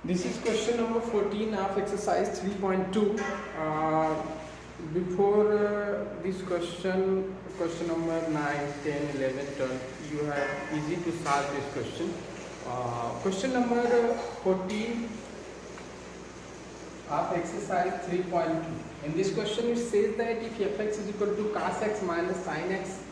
This is question number 14 of exercise 3.2. Before this question number 9, 10, 11, 12, you have easy to solve this question. Question number 14 of exercise 3.2. In this question it says that if fx is equal to cos x minus sin x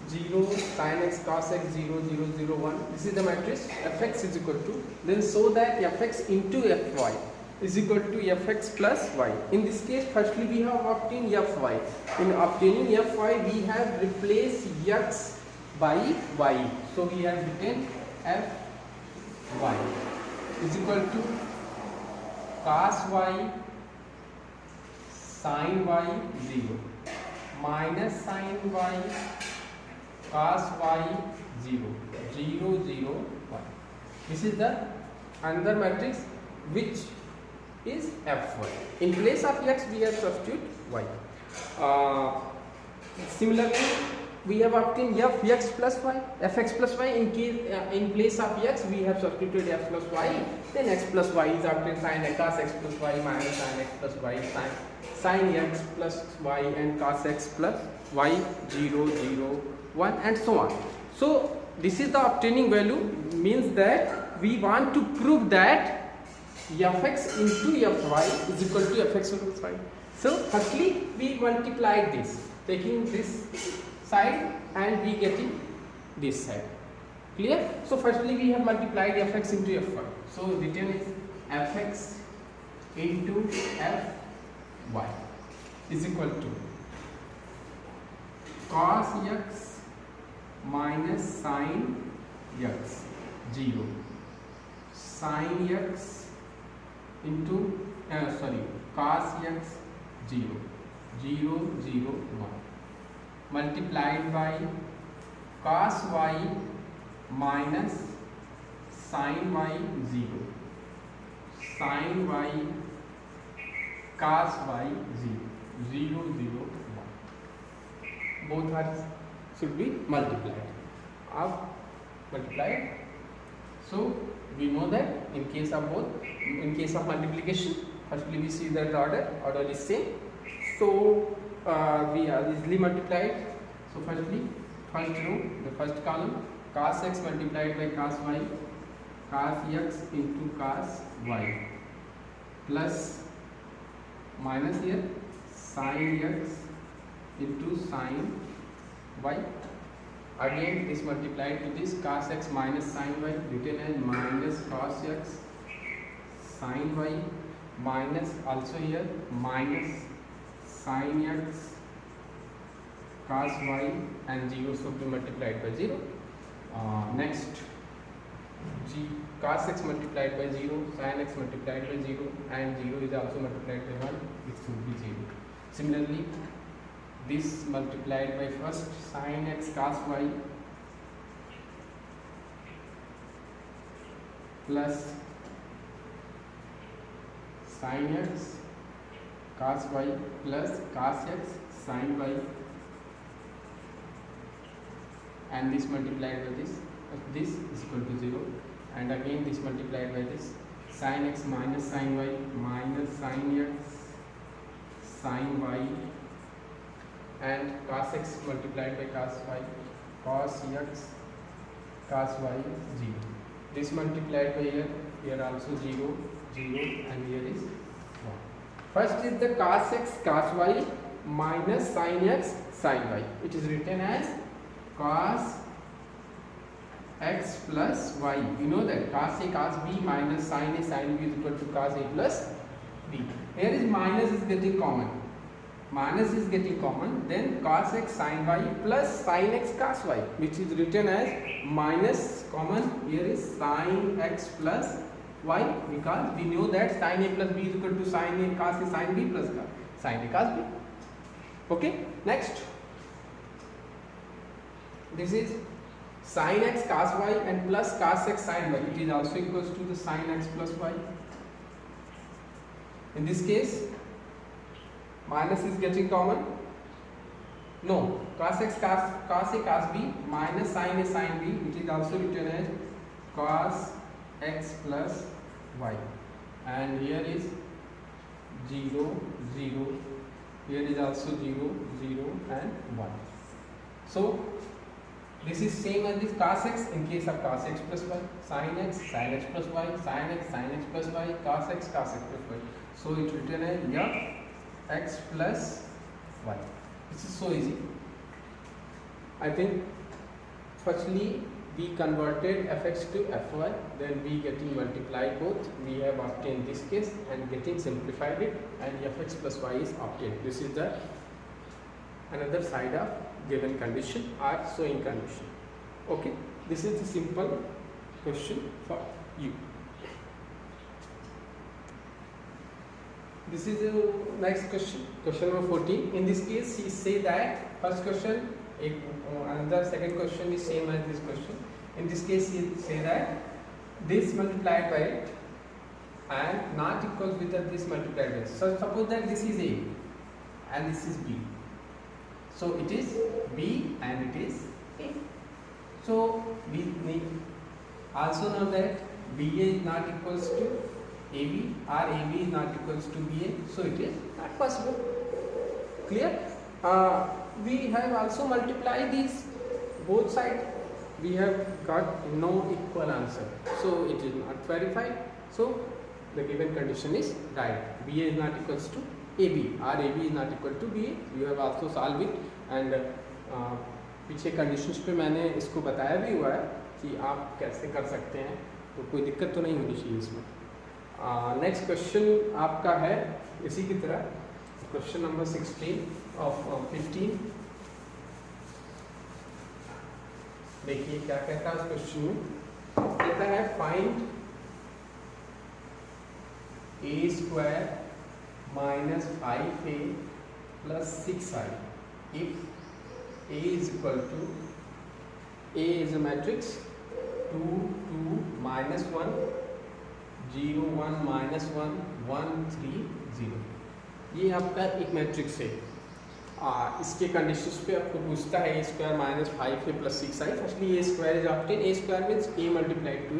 0, sin x, cos x 0, 0, 0, 1. This is the matrix. Fx is equal to, then so that fx into fy is equal to fx plus y. In this case, firstly we have obtained fy. In obtaining fy, we have replaced x by y. So we have written fy is equal to cos y sin y 0 minus sin y cos y 0, 0, 0, 1. This is the another matrix which is fy. In place of x we have substitute y. Similarly, we have obtained fx plus y, fx plus y. In place of x we have substituted f plus y. Then x plus y is obtained sin x, cos x plus y minus sin x plus y sin x plus y and cos x plus y 0, 0, 1 and so on. So this is the obtaining value, means that we want to prove that fx into fy is equal to fx plus y. So firstly we multiplied this, taking this side and we getting this side. Clear? So firstly we have multiplied fx into fy. So written is fx into fy is equal to cos x minus sin x 0 sin x into cos x 0 0 0 1 multiplied by cos y minus sin y 0 sin y cos y 0 0 0 1. Both are should be multiplied. Multiplied. So we know that in case of multiplication, firstly we see that the order is same. So we are easily multiplied. So first row, the first column, cos x multiplied by cos y, cos x into cos y plus minus here sin x into sin y. Again this multiplied to this cos x minus sin y, written as minus cos x sin y minus also here minus sin x cos y and 0 should be multiplied by 0. Next cos x multiplied by 0, sin x multiplied by 0 and 0 is also multiplied by 1, it should be 0. Similarly, this multiplied by first sin x cos y plus sin x cos y plus cos x sin y, and this multiplied by this is equal to 0, and again this multiplied by this sin x minus sin y minus sin x sin y and cos x multiplied by cos y cos x cos y 0. This multiplied by here also 0 0 and here is 1. First is the cos x cos y minus sin x sin y. It is written as cos x plus y. You know that cos a cos b minus sin a sin b is equal to cos a plus b. Here is minus is getting common. Minus is getting common, then cos x sin y plus sin x cos y, which is written as minus common. Here is sin x plus y, because we know that sin a plus b is equal to sin a cos a sin b plus sin a cos b. Okay, next this is sin x cos y and plus cos x sin y. It is also equals to the sin x plus y. In this case minus is getting common. No, cos x cos a cos b minus sin a sin b, which is also written as cos x plus y, and here is 0 0, here is also 0 0 and 1. So this is same as this cos x in case of cos x plus y, sin x plus y, sin x plus y, cos x plus y. So it written as f x plus y. This is so easy. I think firstly we converted fx to fy, then we getting multiplied both, we have obtained this case and getting simplified it, and fx plus y is obtained. This is the another side of given condition or showing condition. Okay, this is the simple question for you. This is the next question, question number 14. In this case, he say that first question, another second question is same as this question. In this case, he say that this multiplied by it and not equals with this multiplied by it. So suppose that this is A and this is B. So it is B and it is A. So we also know that BA is not equals to AB or AB is not equals to BA. So it is not possible. Clear? We have also multiplied these both sides. We have got no equal answer. So it is not verified. So the given condition is right. BA is not equals to AB or AB is not equal to BA. You have also solved it, and पीछे conditions पे मैंने इसको बताया भी हुआ है कि आप कैसे कर सकते हैं, तो कोई दिक्कत तो नहीं होनी चाहिए इसमें। नेक्स्ट क्वेश्चन आपका है इसी की तरह, क्वेश्चन नंबर 16 ऑफ 15। देखिए क्या कहता है उस क्वेश्चन में, कहता है find a square minus 5a plus 6i if a is equal to, a is a matrix 2 2 minus 1 0 1 minus 1 1 3 0। ये आपका एक मैट्रिक्स है। इसके कंडीशंस पे आपको पूछता है a square minus 5a plus 6i। Firstly a square is obtained। a square means a multiplied to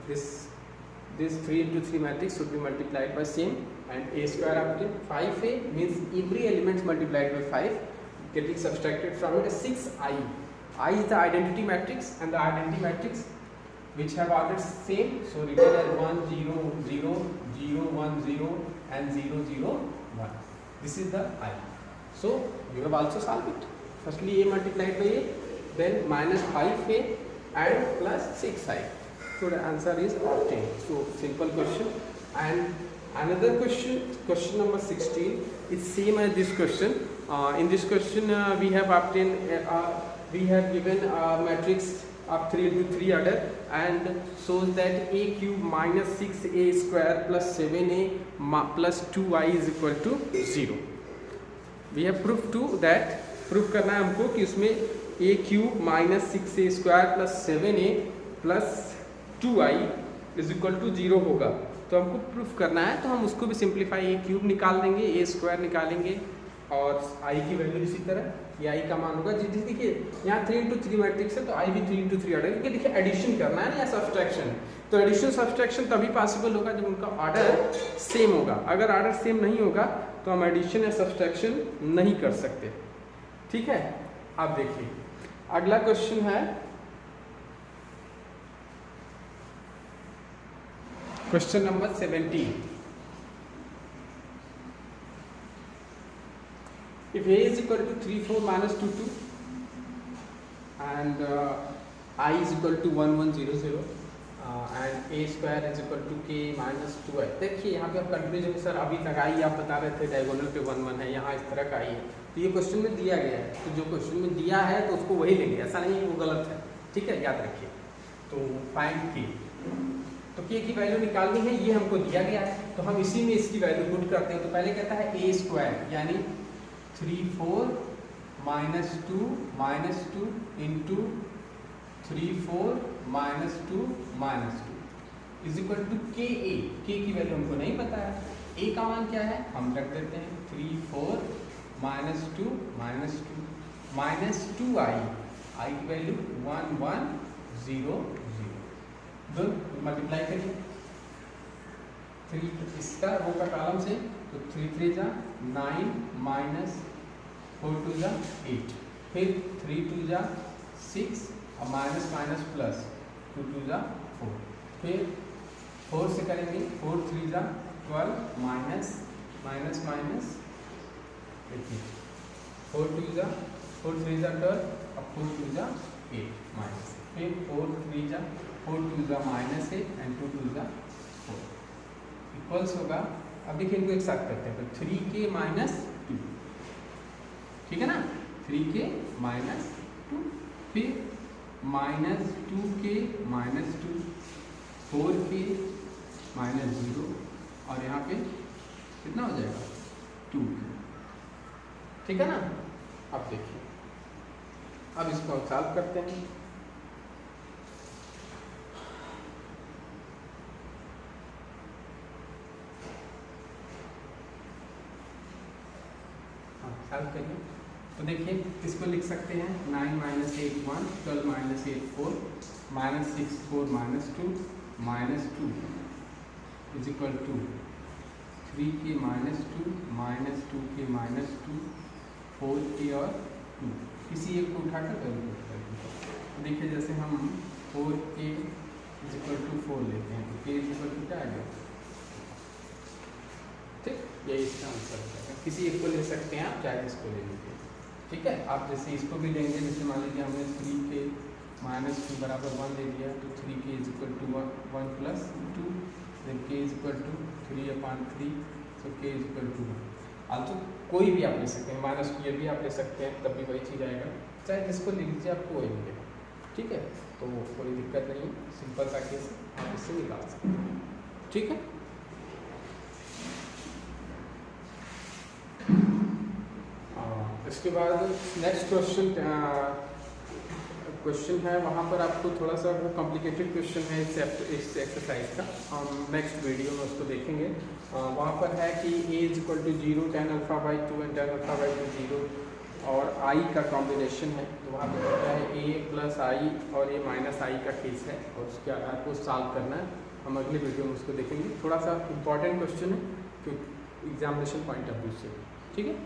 this 3 into 3 matrix should be multiplied by same, and a square obtained। 5a means every element multiplied by 5 getting subtracted from it. 6i, I is the identity matrix, and the identity matrix which have ordered same, so written as 1 0 0 0 1 0 and 0 0 1. This is the I. So you have also solved it. Firstly a multiplied by a, then minus 5a and plus 6i. So the answer is obtained. So simple question. And another question, question number 16, is same as this question. In this question we have obtained, we have given a matrix of 3 into 3 order and shows that a cube minus 6a square plus 7a plus 2i is equal to 0. We have proved to that, proof करना है हमको कि उसमें a cube minus 6a square plus 7a plus 2i is equal to 0 होगा। तो हमको proof करना है, तो हम उसको भी सिंप्लीफाई, a क्यूब निकाल देंगे, a स्क्वायर निकालेंगे और i की वैल्यू इसी तरह, ये i का मान होगा। देखिए यहाँ 3 into 3 मैट्रिक्स है तो i भी 3 into 3 ऑर्डर, क्योंकि देखिए एडिशन करना है ना या सब्सट्रैक्शन, तो एडिशन सब्सट्रैक्शन तभी पॉसिबल होगा जब उनका ऑर्डर सेम होगा। अगर ऑर्डर सेम नहीं होगा तो हम एडिशन या सब्सट्रैक्शन नहीं कर सकते। ठीक है, अब देखिए अगला क्वेश्चन है question number 17। If a is equal to 3 4 minus 2 2 and I is equal to 1 1 0 0 and a square is equal to k minus 2i। देखिए यहाँ पे आप कंफ्यूज हो सर, अभी तक आई आप बता रहे थे डायगोनल पे 1 1 है, यहाँ इस तरह का आई है, तो ये क्वेश्चन में दिया गया है, तो जो क्वेश्चन में दिया है तो उसको वही लेंगे, ऐसा नहीं है वो गलत है। ठीक है, याद रखिए। तो फाइंड k, तो k की वैल्यू निकालनी है, ये हमको दिया गया है, तो हम इसी में इसकी वैल्यू पुट करते हैं। तो पहले कहता है a स्क्वायर यानी 3 4 minus 2 into 3 4 minus 2 is equal to ka। k की वैल्यू हमको नहीं पता है, a का मान क्या है हम रख देते हैं 3 4 minus 2 minus 2i, i की वैल्यू 1 1 0 0। दो मल्टीप्लाई करिए, 3 इसका रो का कॉलम से, तो 3 3 जा 9 माइनस 4 2 जा 8, फिर 3 2 जा 6 और माइनस माइनस प्लस 2 2 जा 4, फिर 4 से करेंगे 4 3 जा 12 माइनस माइनस माइनस 18, 4 2 जा 4 3 जा 12 और 4 2 जा 8 माइनस, फिर 4 3 जा 4 2 जा माइनस 8 एंड 2 2 जा 4 इक्वल्स होगा। अब देखिए इनको एक साथ करते हैं, तो 3k माइनस 2, ठीक है ना, 3k माइनस 2, फिर minus 2k minus 2, 4k minus 0 और यहाँ पे कितना हो जाएगा 2, ठीक है ना। अब देखिए, अब इसको सॉल्व करते हैं। सॉल्व करिए, तो देखिए इसको लिख सकते हैं 9 minus 8 1, 12 minus 8 4, minus 6 4 minus 2 minus 2 is equal to 3k minus 2 minus 2k minus 2, 4k और 2, किसी एक को उठाकर वैल्यू कर दीजिए। देखिए जैसे हम 4k इज इक्वल टू 4 लेते हैं, तो k इज इक्वल टू क्या आ गया, ठीक, ये इसका आंसर है। किसी एक को ले सकते हैं आप, चाहे इसको ले लीजिए, ठीक है। आप जैसे इसको भी लेंगे, जैसे मान लीजिए हमने 3k माइनस 2 बराबर 1 ले लिया, तो 3k is equal to 1 plus 2, then k is equal to 3/3, so k is equal to 1। Also कोई भी आप ले सकते हैं, माइनस ये भी आप ले सकते हैं, तब भी वही चीज़ आएगा, चाहे जिसको ले लीजिए आपको वही मिलेगा, ठीक है। तो कोई दिक्कत नहीं, सिंपल सा केस आप इससे निकाल सकते हैं, ठीक है। इसके बाद नेक्स्ट क्वेश्चन है, वहाँ पर आपको थोड़ा सा वो कॉम्प्लिकेटेड क्वेश्चन है इस एक्सरसाइज का, हम नेक्स्ट वीडियो में उसको देखेंगे। वहाँ पर है कि a is equal to 0 tan alpha by 2 and tan alpha by 2 0 और i का कॉम्बिनेशन है, तो वहाँ पर होता है a प्लस i और a माइनस i का केस है, और उसके आधार को सॉल्व करना है। हम अगले वीडियो में उसको देखेंगे, थोड़ा सा इंपॉर्टेंट क्वेश्चन है क्योंकि एग्जामिनेशन पॉइंट ऑफ व्यू से, ठीक है।